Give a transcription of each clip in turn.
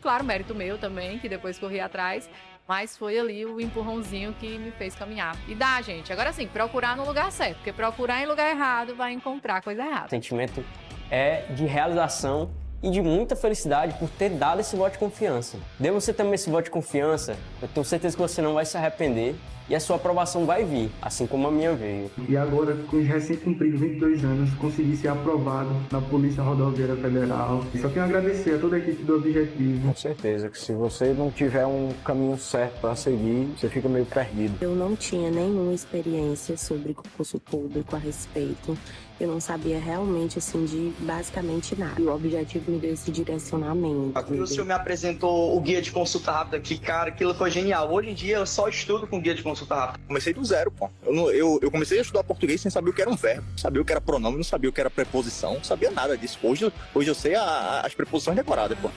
Claro, mérito meu também, que depois corri atrás, mas foi ali o empurrãozinho que me fez caminhar. E dá, gente. Agora sim, procurar no lugar certo, porque procurar em lugar errado vai encontrar coisa errada. O sentimento é de realização e de muita felicidade por ter dado esse voto de confiança. Dê você também esse voto de confiança, eu tenho certeza que você não vai se arrepender e a sua aprovação vai vir, assim como a minha veio. E agora, com os recém-cumpridos 22 anos, consegui ser aprovado na Polícia Rodoviária Federal. E só tenho a agradecer a toda a equipe do Objetivo. Com certeza que se você não tiver um caminho certo para seguir, você fica meio perdido. Eu não tinha nenhuma experiência sobre concurso público a respeito. Eu não sabia realmente, assim, de basicamente nada. E o Objetivo me deu esse direcionamento. O senhor me apresentou o guia de consulta rápida, que, cara, aquilo foi genial. Hoje em dia eu só estudo com guia de consulta rápida. Comecei do zero, pô. Eu comecei a estudar português sem saber o que era um verbo, sabia o que era pronome, não sabia o que era preposição, não sabia nada disso. Hoje eu sei as preposições decoradas, pô.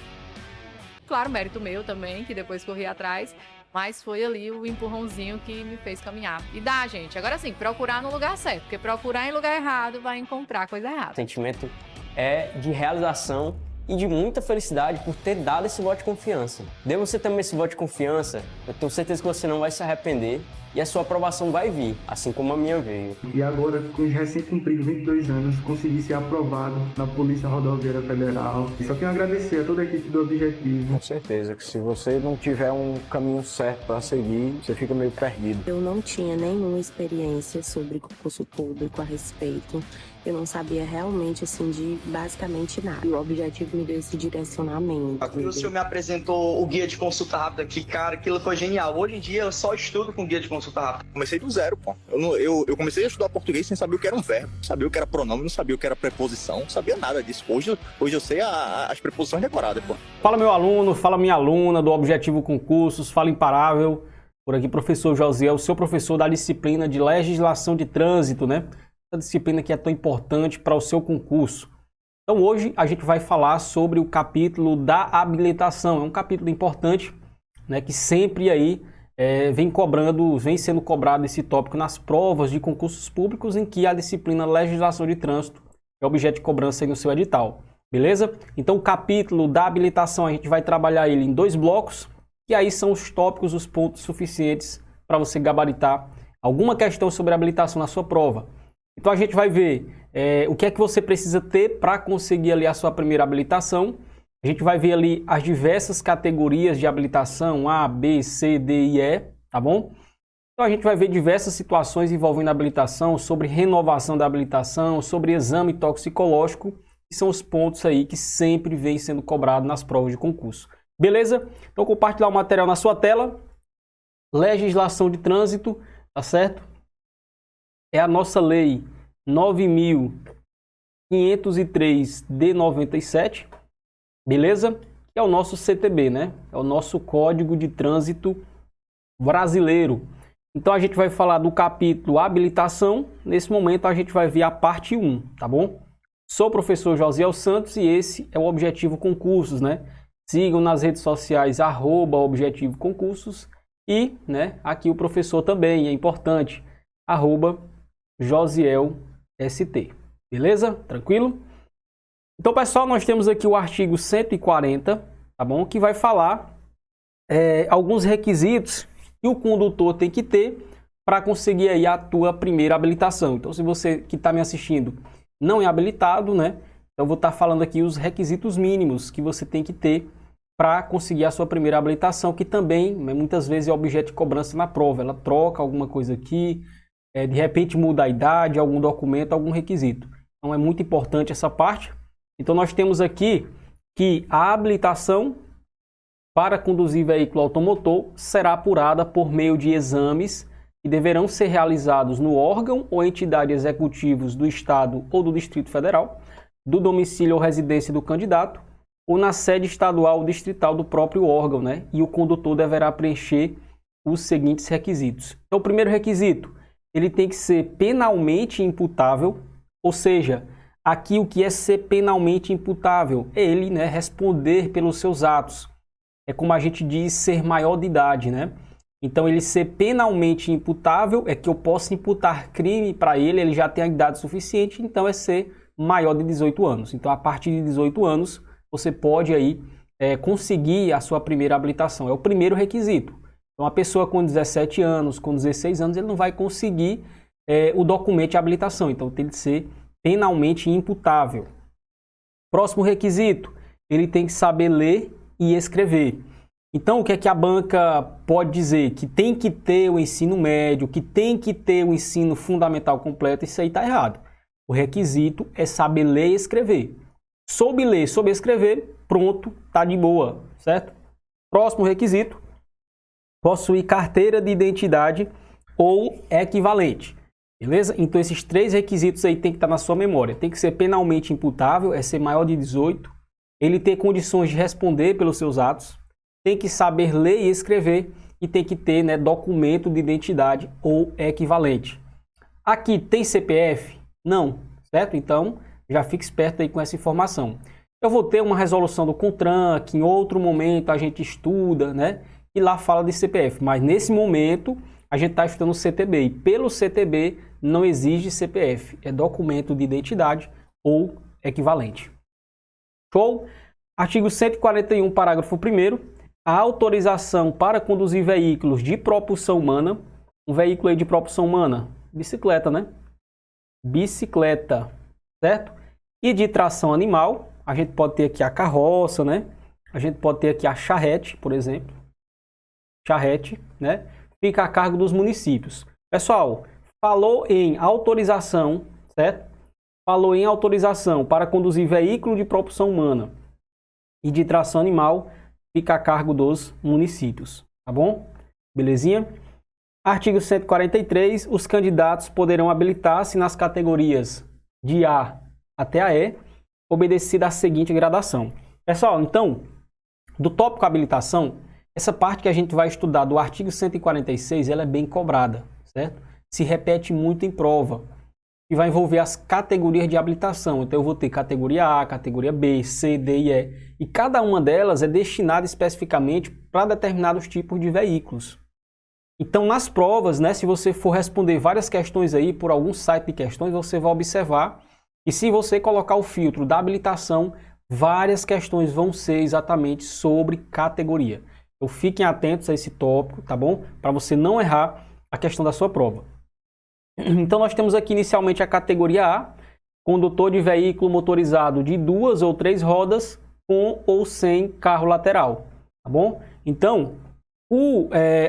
Claro, mérito meu também, que depois corri atrás, mas foi ali o empurrãozinho que me fez caminhar. E dá, gente. Agora sim, procurar no lugar certo, porque procurar em lugar errado vai encontrar coisa errada. O sentimento é de realização e de muita felicidade por ter dado esse voto de confiança. Dê você também esse voto de confiança, eu tenho certeza que você não vai se arrepender e a sua aprovação vai vir, assim como a minha veio. E agora, com os recém-cumpridos 22 anos, consegui ser aprovado na Polícia Rodoviária Federal. E só tenho a agradecer a toda a equipe do Objetivo. Com certeza que se você não tiver um caminho certo para seguir, você fica meio perdido. Eu não tinha nenhuma experiência sobre concurso público a respeito. Eu não sabia realmente, assim, de basicamente nada. E o Objetivo me deu esse direcionamento. O senhor me apresentou o guia de consulta rápida, que, cara, aquilo foi genial. Hoje em dia eu só estudo com guia de consulta rápida. Comecei do zero, pô. Eu comecei a estudar português sem saber o que era um verbo, não sabia o que era pronome, não sabia o que era preposição, não sabia nada disso. Hoje eu sei as preposições decoradas, pô. Fala meu aluno, fala minha aluna do Objetivo Concursos, fala Imparável. Por aqui, professor Josiel, o seu professor da disciplina de Legislação de Trânsito, né? Essa disciplina que é tão importante para o seu concurso. Então hoje a gente vai falar sobre o capítulo da habilitação. É um capítulo importante, né, que sempre aí vem sendo cobrado esse tópico nas provas de concursos públicos em que a disciplina Legislação de Trânsito é objeto de cobrança aí no seu edital. Beleza? Então o capítulo da habilitação a gente vai trabalhar ele em 2 blocos, e aí são os tópicos, os pontos suficientes para você gabaritar alguma questão sobre habilitação na sua prova. Então a gente vai ver o que é que você precisa ter para conseguir ali a sua primeira habilitação. A gente vai ver ali as diversas categorias de habilitação, A, B, C, D e E, tá bom? Então a gente vai ver diversas situações envolvendo habilitação, sobre renovação da habilitação, sobre exame toxicológico, que são os pontos aí que sempre vem sendo cobrado nas provas de concurso. Beleza? Então compartilhar o material na sua tela. Legislação de trânsito, tá certo? É a nossa lei 9.503 de 97, beleza? Que é o nosso CTB, né? É o nosso Código de Trânsito Brasileiro. Então a gente vai falar do capítulo habilitação. Nesse momento a gente vai ver a parte 1, tá bom? Sou o professor Josiel Santos e esse é o Objetivo Concursos, né? Sigam nas redes sociais @Objetivo Concursos e, né, aqui o professor também, é importante, @Josiel ST. Beleza? Tranquilo? Então, pessoal, nós temos aqui o artigo 140, tá bom? Que vai falar alguns requisitos que o condutor tem que ter para conseguir aí a tua primeira habilitação. Então, se você que está me assistindo não é habilitado, né? Eu vou estar falando aqui os requisitos mínimos que você tem que ter para conseguir a sua primeira habilitação, que também, muitas vezes, é objeto de cobrança na prova. Ela troca alguma coisa aqui, de repente muda a idade, algum documento, algum requisito. Então é muito importante essa parte. Então nós temos aqui que a habilitação para conduzir veículo automotor será apurada por meio de exames que deverão ser realizados no órgão ou entidade executivos do Estado ou do Distrito Federal, do domicílio ou residência do candidato, ou na sede estadual ou distrital do próprio órgão, né? E o condutor deverá preencher os seguintes requisitos. Então o primeiro requisito, ele tem que ser penalmente imputável, ou seja, aqui o que é ser penalmente imputável? É ele, né, responder pelos seus atos. É como a gente diz, ser maior de idade, né? Então ele ser penalmente imputável é que eu posso imputar crime para ele, ele já tem a idade suficiente, então é ser maior de 18 anos. Então a partir de 18 anos você pode aí conseguir a sua primeira habilitação. É o primeiro requisito. Então, a pessoa com 17 anos, com 16 anos, ele não vai conseguir o documento de habilitação. Então, tem que ser penalmente imputável. Próximo requisito, ele tem que saber ler e escrever. Então, o que é que a banca pode dizer? Que tem que ter o ensino médio, que tem que ter o ensino fundamental completo, isso aí está errado. O requisito é saber ler e escrever. Soube ler, soube escrever, pronto, tá de boa, certo? Próximo requisito, possuir carteira de identidade ou equivalente, beleza? Então, esses 3 requisitos aí tem que estar na sua memória. Tem que ser penalmente imputável, é ser maior de 18, ele ter condições de responder pelos seus atos, tem que saber ler e escrever e tem que ter, né, documento de identidade ou equivalente. Aqui tem CPF? Não, certo? Então, já fique esperto aí com essa informação. Eu vou ter uma resolução do CONTRAN, que em outro momento a gente estuda, né? E lá fala de CPF, mas nesse momento a gente está estudando o CTB e pelo CTB não exige CPF, é documento de identidade ou equivalente. Show? Artigo 141, parágrafo 1º. A autorização para conduzir veículos de propulsão humana, um veículo aí de propulsão humana, bicicleta, né? Bicicleta, certo? E de tração animal, a gente pode ter aqui a carroça, né? A gente pode ter aqui a charrete, por exemplo. Charrete, né? Fica a cargo dos municípios. Pessoal, falou em autorização, certo? Falou em autorização para conduzir veículo de propulsão humana e de tração animal, fica a cargo dos municípios, tá bom? Belezinha? Artigo 143, os candidatos poderão habilitar-se nas categorias de A até a E, obedecida a seguinte gradação. Pessoal, então, do tópico habilitação, essa parte que a gente vai estudar do artigo 146, ela é bem cobrada, certo? Se repete muito em prova. E vai envolver as categorias de habilitação. Então, eu vou ter categoria A, categoria B, C, D e E. E cada uma delas é destinada especificamente para determinados tipos de veículos. Então, nas provas, né, se você for responder várias questões aí por algum site de questões, você vai observar que se você colocar o filtro da habilitação, várias questões vão ser exatamente sobre categoria. Então, fiquem atentos a esse tópico, tá bom? Para você não errar a questão da sua prova. Então, nós temos aqui inicialmente a categoria A, condutor de veículo motorizado de 2 ou 3 rodas com ou sem carro lateral, tá bom? Então,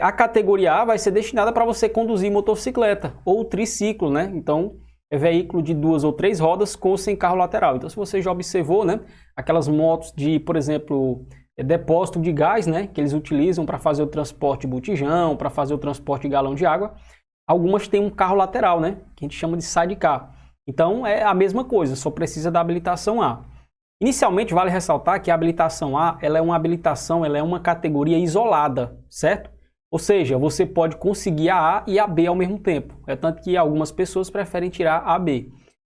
a categoria A vai ser destinada para você conduzir motocicleta ou triciclo, né? Então, é veículo de 2 ou 3 rodas com ou sem carro lateral. Então, se você já observou, né? Aquelas motos de, por exemplo, depósito de gás, né? Que eles utilizam para fazer o transporte de botijão, para fazer o transporte de galão de água. Algumas têm um carro lateral, né? Que a gente chama de sidecar. Então, é a mesma coisa, só precisa da habilitação A. Inicialmente, vale ressaltar que a habilitação A, ela é uma habilitação, ela é uma categoria isolada, certo? Ou seja, você pode conseguir a A e a B ao mesmo tempo. É tanto que algumas pessoas preferem tirar a B.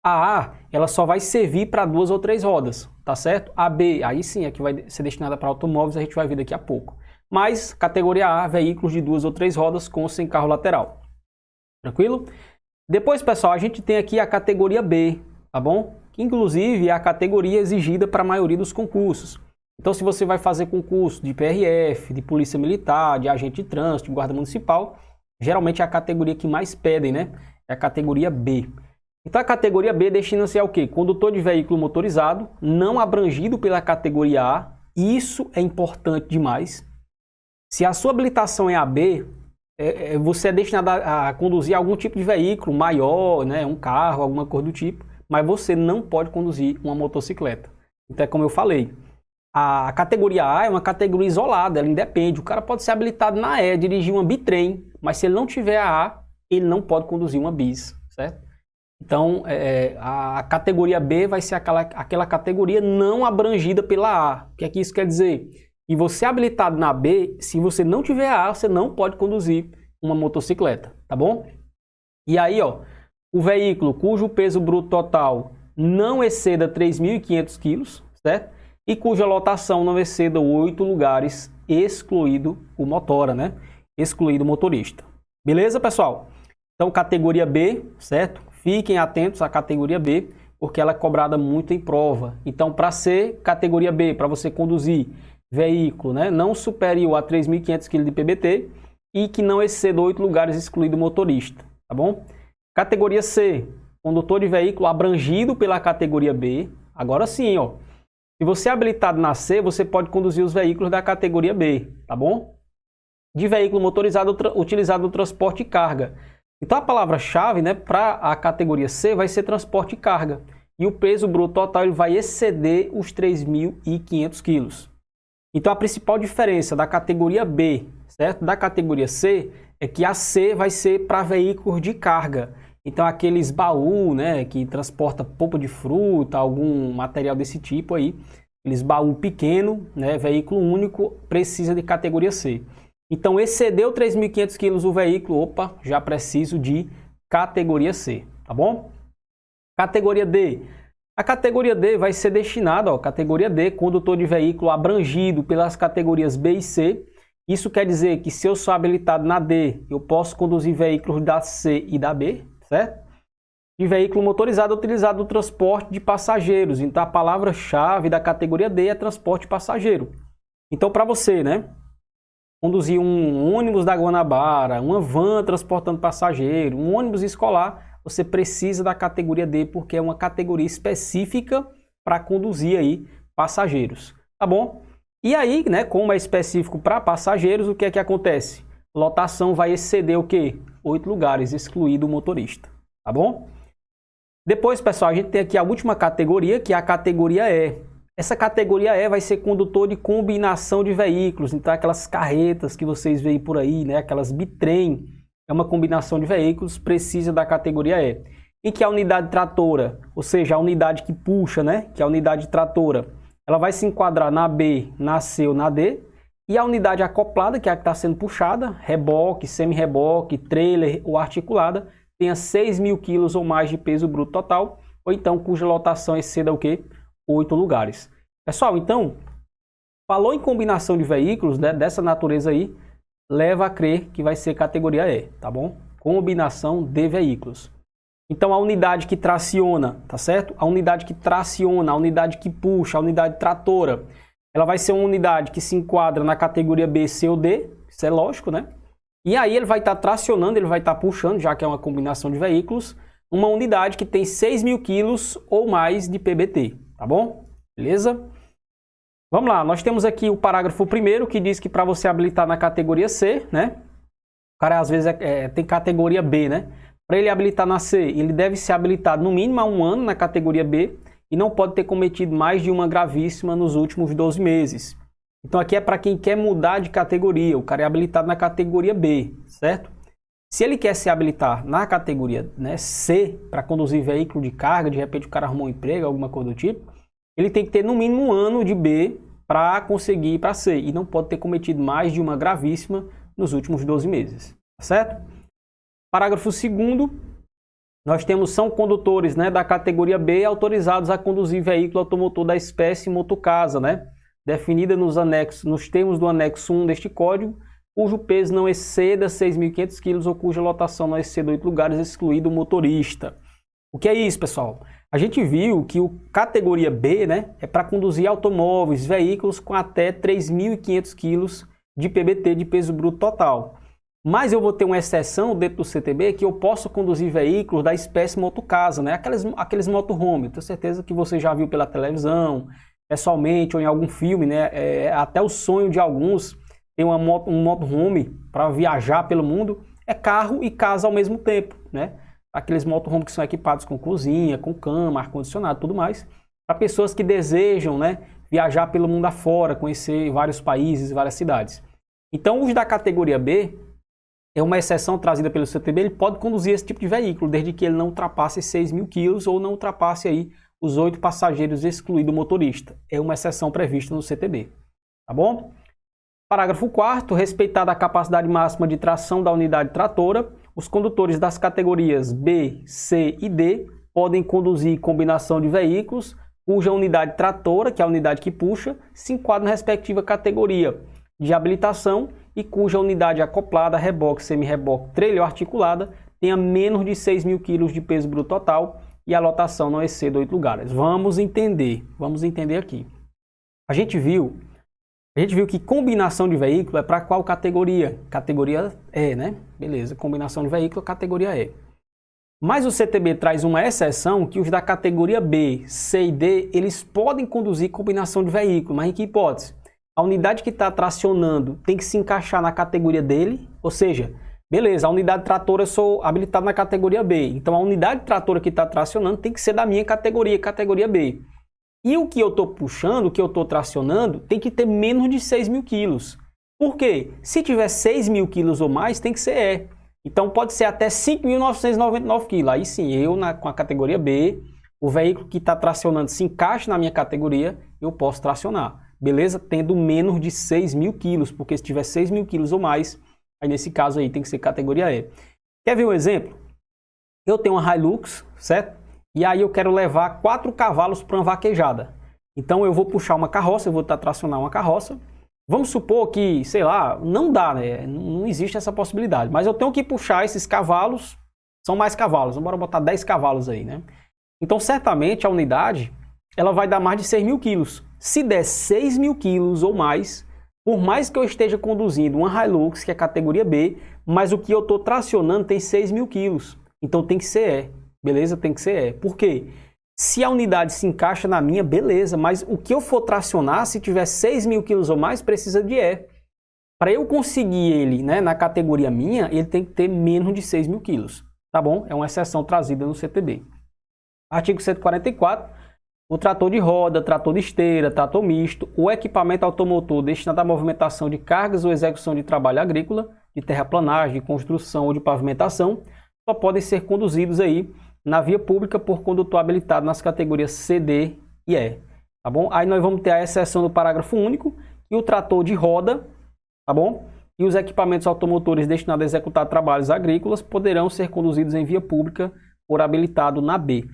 A A, ela só vai servir para 2 ou 3 rodas, tá certo? A B, aí sim, é que vai ser destinada para automóveis, a gente vai ver daqui a pouco. Mas, categoria A, veículos de 2 ou 3 rodas com ou sem carro lateral. Tranquilo? Depois, pessoal, a gente tem aqui a categoria B, tá bom? Que, inclusive, é a categoria exigida para a maioria dos concursos. Então, se você vai fazer concurso de PRF, de Polícia Militar, de agente de trânsito, de Guarda Municipal, geralmente é a categoria que mais pedem, né? É a categoria B. Então, a categoria B destina-se ao quê? Condutor de veículo motorizado, não abrangido pela categoria A. Isso é importante demais. Se a sua habilitação é AB, você é destinado a conduzir algum tipo de veículo maior, né? Um carro, alguma coisa do tipo, mas você não pode conduzir uma motocicleta. Então, é como eu falei, a categoria A é uma categoria isolada, ela independe. O cara pode ser habilitado na E, dirigir uma bitrem, mas se ele não tiver a A, ele não pode conduzir uma bis, certo? Então, a categoria B vai ser aquela categoria não abrangida pela A. O que é que isso quer dizer? E você habilitado na B, se você não tiver a A, você não pode conduzir uma motocicleta, tá bom? E aí, ó, o veículo cujo peso bruto total não exceda 3.500 quilos, certo? E cuja lotação não exceda 8 lugares, excluído o motora, né? Excluído o motorista. Beleza, pessoal? Então, categoria B, certo? Fiquem atentos à categoria B, porque ela é cobrada muito em prova. Então, para ser categoria B, para você conduzir veículo, né, não superior a 3.500 kg de PBT e que não exceda 8 lugares excluído o motorista, tá bom? Categoria C, condutor de veículo abrangido pela categoria B. Agora sim, ó, se você é habilitado na C, você pode conduzir os veículos da categoria B, tá bom? De veículo motorizado utilizado no transporte e carga. Então a palavra-chave, né, para a categoria C vai ser transporte e carga. E o peso bruto total ele vai exceder os 3.500 quilos. Então a principal diferença da categoria B, certo, da categoria C, é que a C vai ser para veículos de carga. Então aqueles baús, né, que transporta polpa de fruta, algum material desse tipo aí, aqueles baú pequeno, né, veículo único, precisa de categoria C. Então excedeu 3.500 quilos o veículo, opa, já preciso de categoria C, tá bom? Categoria D. A categoria D vai ser destinada, ó, categoria D, condutor de veículo abrangido pelas categorias B e C. Isso quer dizer que se eu sou habilitado na D, eu posso conduzir veículos da C e da B, certo? E veículo motorizado utilizado no transporte de passageiros. Então a palavra-chave da categoria D é transporte passageiro. Então para você, né, conduzir um ônibus da Guanabara, uma van transportando passageiro, um ônibus escolar, você precisa da categoria D, porque é uma categoria específica para conduzir aí passageiros, tá bom? E aí, né, como é específico para passageiros, o que é que acontece? Lotação vai exceder o quê? 8 lugares, excluído o motorista, tá bom? Depois, pessoal, a gente tem aqui a última categoria, que é a categoria E. Essa categoria E vai ser condutor de combinação de veículos, então aquelas carretas que vocês veem por aí, né, aquelas bitrem, é uma combinação de veículos, precisa da categoria E. Em que a unidade tratora, ou seja, a unidade que puxa, né, que é a unidade tratora, ela vai se enquadrar na B, na C ou na D. E a unidade acoplada, que é a que está sendo puxada, reboque, semi-reboque, trailer ou articulada, tenha 6.000 quilos ou mais de peso bruto total, ou então cuja lotação exceda o quê? 8 lugares. Pessoal, então, falou em combinação de veículos, né, dessa natureza aí, leva a crer que vai ser categoria E, tá bom? Combinação de veículos. Então, a unidade que traciona, tá certo? A unidade que traciona, a unidade que puxa, a unidade tratora, ela vai ser uma unidade que se enquadra na categoria B, C ou D, isso é lógico, né? E aí ele vai estar tracionando, ele vai estar puxando, já que é uma combinação de veículos, uma unidade que tem 6.000 quilos ou mais de PBT, tá bom? Beleza? Vamos lá, nós temos aqui o parágrafo 1º que diz que para você habilitar na categoria C, né? O cara às vezes tem categoria B, né? Para ele habilitar na C, ele deve ser habilitado no mínimo há 1 ano na categoria B e não pode ter cometido mais de uma gravíssima nos últimos 12 meses. Então aqui é para quem quer mudar de categoria, o cara é habilitado na categoria B, certo? Se ele quer se habilitar na categoria, né, C, para conduzir veículo de carga, de repente o cara arrumou um emprego, alguma coisa do tipo, ele tem que ter no mínimo 1 ano de B para conseguir ir para C e não pode ter cometido mais de uma gravíssima nos últimos 12 meses, tá certo? Parágrafo 2º, nós temos são condutores, né, da categoria B autorizados a conduzir veículo automotor da espécie motocasa, né, definida nos termos do anexo 1 deste código, cujo peso não exceda 6.500 kg ou cuja lotação não exceda 8 lugares, excluído o motorista. O que é isso, pessoal? A gente viu que o categoria B, né, é para conduzir automóveis, veículos com até 3.500 kg de PBT, de peso bruto total. Mas eu vou ter uma exceção dentro do CTB que eu posso conduzir veículos da espécie motocasa, né, aqueles motorhome. Tenho certeza que você já viu pela televisão, pessoalmente ou em algum filme, né, até o sonho de alguns ter um motorhome para viajar pelo mundo, é carro e casa ao mesmo tempo, né? Aqueles motorhomes que são equipados com cozinha, com cama, ar-condicionado, tudo mais, para pessoas que desejam, né, viajar pelo mundo afora, conhecer vários países, várias cidades. Então, os da categoria B é uma exceção trazida pelo CTB, ele pode conduzir esse tipo de veículo, desde que ele não ultrapasse 6.000 quilos ou não ultrapasse aí os 8 passageiros, excluído o motorista. É uma exceção prevista no CTB, tá bom? Parágrafo 4º, respeitada a capacidade máxima de tração da unidade tratora, os condutores das categorias B, C e D podem conduzir combinação de veículos cuja unidade tratora, que é a unidade que puxa, se enquadra na respectiva categoria de habilitação e cuja unidade acoplada, reboque, semi-reboque, trailer ou articulada tenha menos de 6.000 kg de peso bruto total e a lotação não exceda 8 lugares. Vamos entender aqui. A gente viu A gente viu que combinação de veículo é para qual categoria? Categoria E, né? Beleza, combinação de veículo, categoria E. Mas o CTB traz uma exceção que os da categoria B, C e D, eles podem conduzir combinação de veículo, mas em que hipótese? A unidade que está tracionando tem que se encaixar na categoria dele, ou seja, beleza, a unidade tratora eu sou habilitado na categoria B, então a unidade tratora que está tracionando tem que ser da minha categoria, categoria B. E o que eu estou puxando, o que eu estou tracionando, tem que ter menos de 6 mil quilos. Por quê? Se tiver 6 mil quilos ou mais, tem que ser E. Então pode ser até 5.999 quilos. Aí sim, com a categoria B, o veículo que está tracionando se encaixa na minha categoria, eu posso tracionar. Beleza? Tendo menos de 6 mil quilos, porque se tiver 6 mil quilos ou mais, aí nesse caso aí tem que ser categoria E. Quer ver um exemplo? Eu tenho uma Hilux, certo? E aí eu quero levar 4 cavalos para uma vaquejada. Então eu vou puxar uma carroça, eu vou tracionar uma carroça. Vamos supor que, sei lá, não dá, né? Não existe essa possibilidade. Mas eu tenho que puxar esses cavalos, são mais cavalos, vamos botar 10 cavalos aí, né? Então certamente a unidade, ela vai dar mais de 6 mil quilos. Se der 6 mil quilos ou mais, por mais que eu esteja conduzindo uma Hilux, que é categoria B, mas o que eu estou tracionando tem 6 mil quilos. Então tem que ser E, beleza? Tem que ser E. Por quê? Se a unidade se encaixa na minha, beleza, mas o que eu for tracionar, se tiver 6 mil quilos ou mais, precisa de E. Para eu conseguir ele, né, na categoria minha, ele tem que ter menos de 6 mil quilos, tá bom? É uma exceção trazida no CTB. Artigo 144. O trator de roda, trator de esteira, trator misto, o equipamento automotor destinado à movimentação de cargas ou execução de trabalho agrícola, de terraplanagem, de construção ou de pavimentação, só podem ser conduzidos aí na via pública por condutor habilitado nas categorias C, D e E, tá bom? Aí nós vamos ter a exceção do parágrafo único e o trator de roda, tá bom? E os equipamentos automotores destinados a executar trabalhos agrícolas poderão ser conduzidos em via pública por habilitado na B.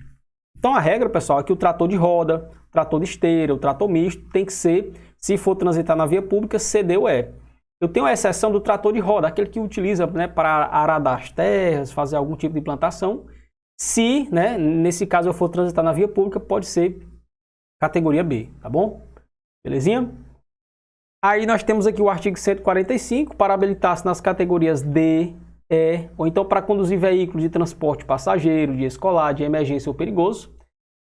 Então a regra, pessoal, é que o trator de roda, o trator de esteira, o trator misto tem que ser, se for transitar na via pública, C, D ou E. Eu tenho a exceção do trator de roda, aquele que utiliza, né, para aradar as terras, fazer algum tipo de plantação. Se, né, nesse caso eu for transitar na via pública, pode ser categoria B, tá bom? Belezinha? Aí nós temos aqui o artigo 145, para habilitar-se nas categorias D, E, ou então para conduzir veículos de transporte passageiro, de escolar, de emergência ou perigoso,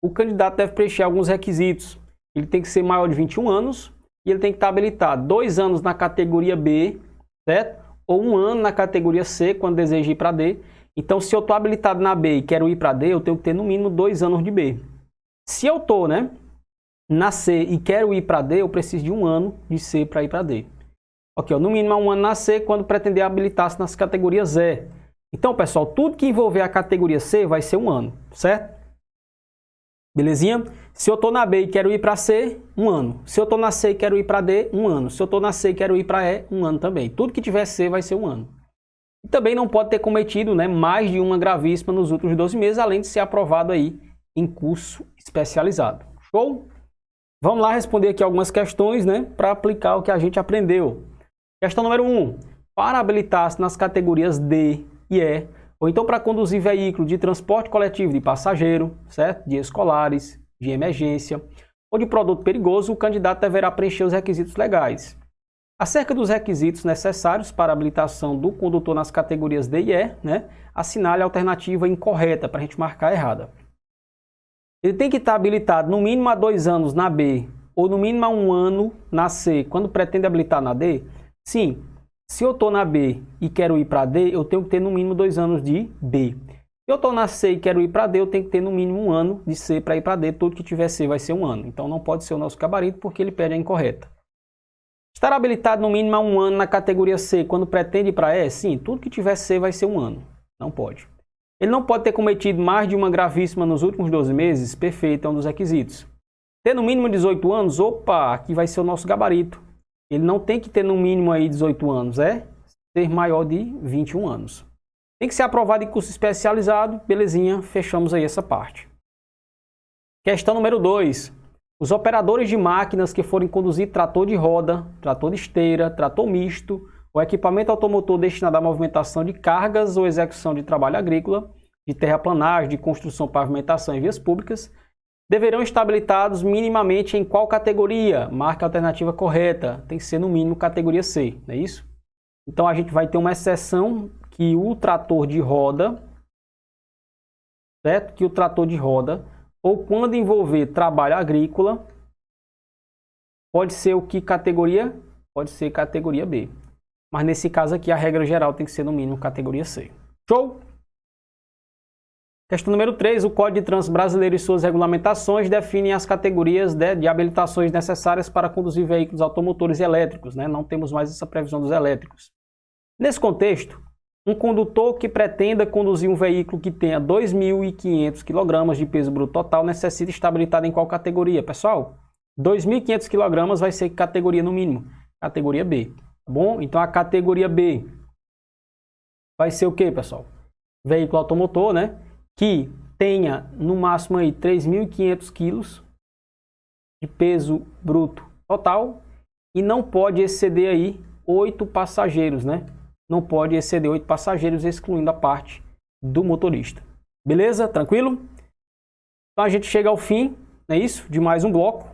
o candidato deve preencher alguns requisitos. Ele tem que ser maior de 21 anos e ele tem que estar habilitado 2 anos na categoria B, certo? Ou 1 ano na categoria C, quando deseja ir para D. Então, se eu estou habilitado na B e quero ir para D, eu tenho que ter no mínimo 2 anos de B. Se eu estou, né, na C e quero ir para D, eu preciso de 1 ano de C para ir para D. Ok, no mínimo 1 ano na C quando pretender habilitar-se nas categorias E. Então, pessoal, tudo que envolver a categoria C vai ser 1 ano, certo? Belezinha? Se eu estou na B e quero ir para C, 1 ano. Se eu estou na C e quero ir para D, 1 ano. Se eu estou na C e quero ir para E, 1 ano também. Tudo que tiver C vai ser 1 ano. E também não pode ter cometido, né, mais de uma gravíssima nos últimos 12 meses, além de ser aprovado aí em curso especializado. Show? Vamos lá responder aqui algumas questões, né, para aplicar o que a gente aprendeu. Questão número 1. Para habilitar-se nas categorias D e E, ou então para conduzir veículo de transporte coletivo de passageiro, certo? De escolares, de emergência ou de produto perigoso, o candidato deverá preencher os requisitos legais. Acerca dos requisitos necessários para a habilitação do condutor nas categorias D e E, né, assinale a alternativa incorreta para a gente marcar errada. Ele tem que estar habilitado no mínimo há 2 anos na B ou no mínimo há 1 ano na C, quando pretende habilitar na D? Sim. Se eu estou na B e quero ir para D, eu tenho que ter no mínimo 2 anos de B. Se eu estou na C e quero ir para D, eu tenho que ter no mínimo 1 ano de C para ir para D. Tudo que tiver C vai ser 1 ano. Então não pode ser o nosso gabarito porque ele pede a incorreta. Estar habilitado no mínimo há 1 ano na categoria C quando pretende ir para E? Sim, tudo que tiver C vai ser 1 ano. Não pode. Ele não pode ter cometido mais de uma gravíssima nos últimos 12 meses? Perfeito, é um dos requisitos. Ter no mínimo 18 anos? Opa, aqui vai ser o nosso gabarito. Ele não tem que ter no mínimo aí 18 anos, é ser maior de 21 anos. Tem que ser aprovado em curso especializado, belezinha, fechamos aí essa parte. Questão número 2. Os operadores de máquinas que forem conduzir trator de roda, trator de esteira, trator misto, ou equipamento automotor destinado à movimentação de cargas ou execução de trabalho agrícola, de terraplanagem, de construção, pavimentação em vias públicas, deverão estar habilitados minimamente em qual categoria? Marque a alternativa correta. Tem que ser no mínimo categoria C, não é isso? Então a gente vai ter uma exceção que o trator de roda, certo? Que o trator de roda, ou quando envolver trabalho agrícola, pode ser o que categoria? Pode ser categoria B. Mas nesse caso aqui a regra geral tem que ser no mínimo categoria C. Show? Questão número 3. O Código de Trânsito Brasileiro e suas regulamentações definem as categorias de habilitações necessárias para conduzir veículos automotores e elétricos, né? Não temos mais essa previsão dos elétricos. Nesse contexto, um condutor que pretenda conduzir um veículo que tenha 2.500 kg de peso bruto total necessita estar habilitado em qual categoria? Pessoal, 2.500 kg vai ser categoria no mínimo, categoria B, tá bom? Então a categoria B vai ser o que, pessoal? Veículo automotor, né? Que tenha no máximo aí 3.500 kg de peso bruto total e não pode exceder aí 8 passageiros, né? Não pode exceder 8 passageiros, excluindo a parte do motorista. Beleza? Tranquilo? Então a gente chega ao fim, não é isso? De mais um bloco.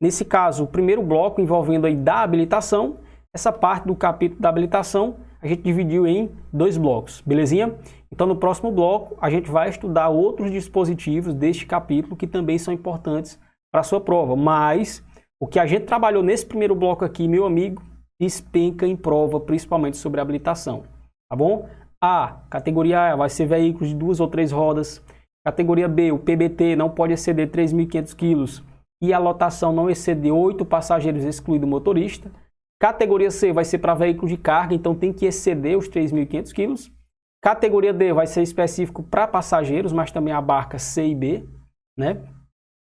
Nesse caso, o primeiro bloco envolvendo aí da habilitação. Essa parte do capítulo da habilitação a gente dividiu em 2 blocos, belezinha? Então no próximo bloco a gente vai estudar outros dispositivos deste capítulo que também são importantes para a sua prova. Mas o que a gente trabalhou nesse primeiro bloco aqui, meu amigo, despenca em prova, principalmente sobre habilitação, tá bom? A, categoria A vai ser veículos de 2 ou 3 rodas. Categoria B, o PBT não pode exceder 3.500 kg e a lotação não exceder 8 passageiros, excluído o motorista. Categoria C vai ser para veículo de carga, então tem que exceder os 3.500 kg. Categoria D vai ser específico para passageiros, mas também abarca C e B, né?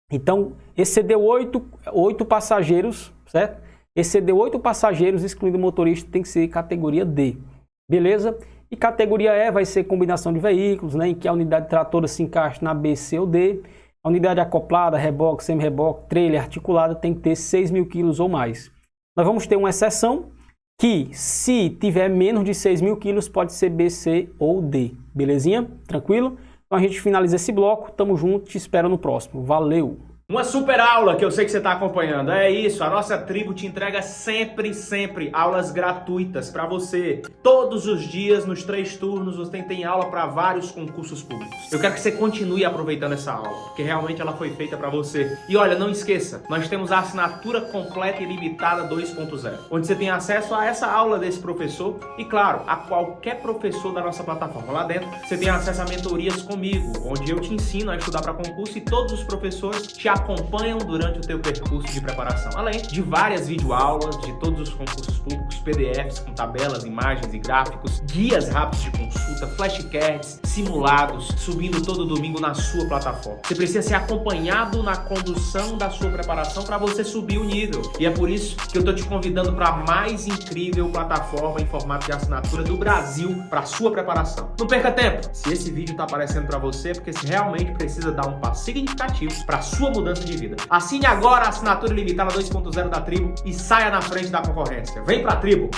Então, excedeu 8 passageiros, certo? Excedeu 8 passageiros, excluindo o motorista, tem que ser categoria D, beleza? E categoria E vai ser combinação de veículos, né? Em que a unidade tratora se encaixa na B, C ou D. A unidade acoplada, reboque, semi-reboque, trailer articulada tem que ter 6.000 kg ou mais. Nós vamos ter uma exceção que, se tiver menos de 6.000 kg, pode ser B, C ou D. Belezinha? Tranquilo? Então a gente finaliza esse bloco. Tamo junto, te espero no próximo. Valeu! Uma super aula que eu sei que você está acompanhando. É isso, a nossa tribo te entrega sempre aulas gratuitas para você. Todos os dias, nos 3 turnos, você tem aula para vários concursos públicos. Eu quero que você continue aproveitando essa aula, porque realmente ela foi feita para você. E olha, não esqueça, nós temos a assinatura completa e limitada 2.0, onde você tem acesso a essa aula desse professor e, claro, a qualquer professor da nossa plataforma. Lá dentro, você tem acesso a mentorias comigo, onde eu te ensino a estudar para concurso e todos os professores te acompanham durante o teu percurso de preparação, além de várias videoaulas de todos os concursos públicos, PDFs com tabelas, imagens e gráficos, guias rápidos de consulta, flashcards, simulados, subindo todo domingo na sua plataforma. Você precisa ser acompanhado na condução da sua preparação para você subir o nível. E é por isso que eu estou te convidando para a mais incrível plataforma em formato de assinatura do Brasil para a sua preparação. Não perca tempo! Se esse vídeo está aparecendo para você, é porque você realmente precisa dar um passo significativo para a sua mudança de vida. Assine agora a assinatura ilimitada 2.0 da Tribo e saia na frente da concorrência. Vem pra Tribo!